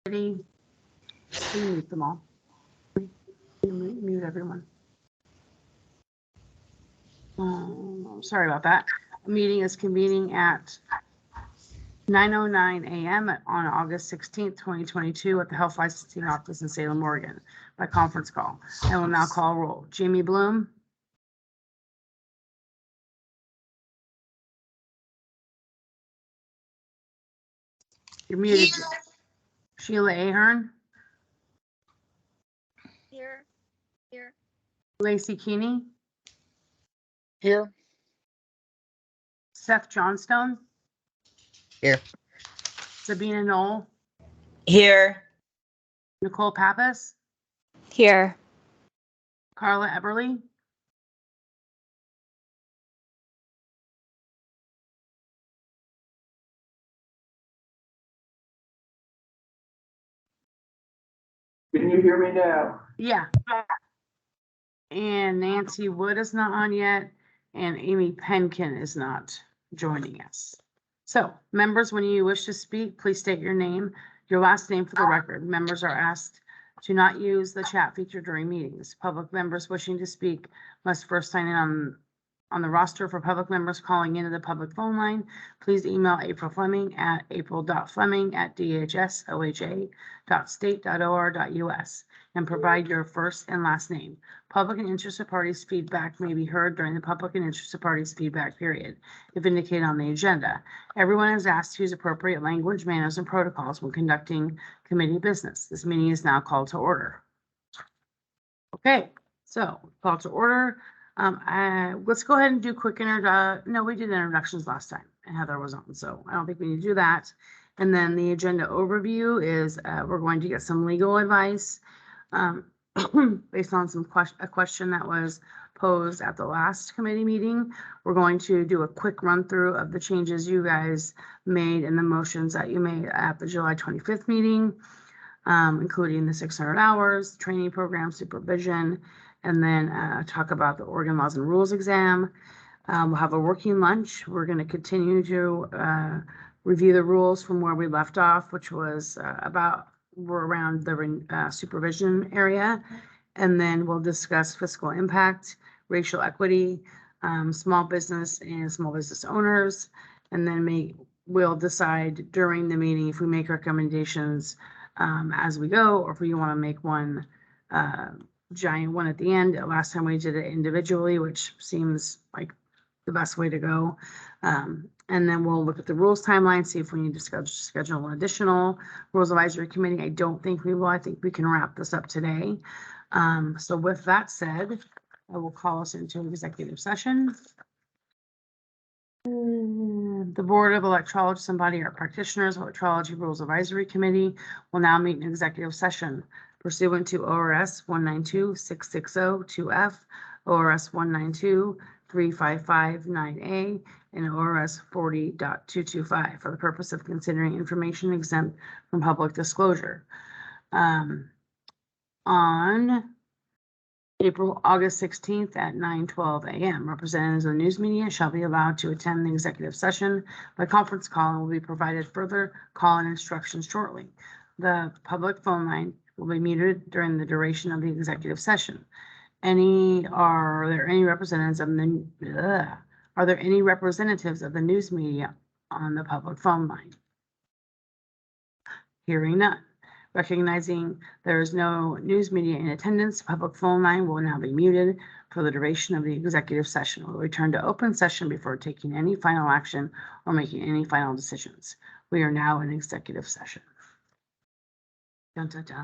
Mute them all. Mute everyone. Sorry about that. The meeting is convening at 9:09 a.m. on August 16th, 2022 at the Health Licensing Office in Salem, Oregon by conference call. I will now call roll. Jamie Bloom. You're muted. Here. Sheila Ahern. Here. Lacey Keeney. Here. Seth Johnstone. Here. Sabina Knoll. Here. Nicole Pappas. Here. Carla Eberly. Can you hear me now? Yeah. And Nancy Wood is not on yet, and Amy Penkin is not joining us. So, members, when you wish to speak, please state your name, your last name for the record. Members are asked to not use the chat feature during meetings. Public members wishing to speak must first sign in on the roster. For public members calling into the public phone line, please email April Fleming at april.fleming@dhsoha.state.or.us and provide your first and last name. Public and interested parties' feedback may be heard during the public and interested parties' feedback period, if indicated on the agenda. Everyone is asked to use appropriate language, manners, and protocols when conducting committee business. This meeting is now called to order. Okay, so call to order. Let's go ahead and do quick no, we did introductions last time and Heather was on, so I don't think we need to do that. And then the agenda overview is we're going to get some legal advice based on a question that was posed at the last committee meeting. We're going to do a quick run through of the changes you guys made and the motions that you made at the July 25th meeting, including the 600 hours, training program, supervision, and then talk about the Oregon Laws and Rules exam. We'll have a working lunch. We're going to continue to review the rules from where we left off, which was we're around the supervision area. And then we'll discuss fiscal impact, racial equity, small business and small business owners. And then we'll decide during the meeting if we make recommendations as we go, or if we want to make one giant one at the end. Last time we did it individually, which seems like the best way to go. And then we'll look at the rules timeline, see if we need to schedule an additional rules advisory committee. I don't think we will. I think we can wrap this up today. So with that said, I will call us into an executive session. The Board of Electrologists and Body Art Practitioners Electrology Rules Advisory Committee will now meet in executive session pursuant to ORS 192-660-2F, ORS 192-355-9A, and ORS 40.225 for the purpose of considering information exempt from public disclosure. On August 16th at 9:12 a.m. Representatives of the news media shall be allowed to attend the executive session by conference call and will be provided further call-in instructions shortly. The public phone line will be muted during the duration of the executive session. Are there any representatives of the news media on the public phone line? Hearing none. Recognizing there is no news media in attendance, public phone line will now be muted for the duration of the executive session. We'll return to open session before taking any final action or making any final decisions. We are now in executive session. Dun, dun, dun.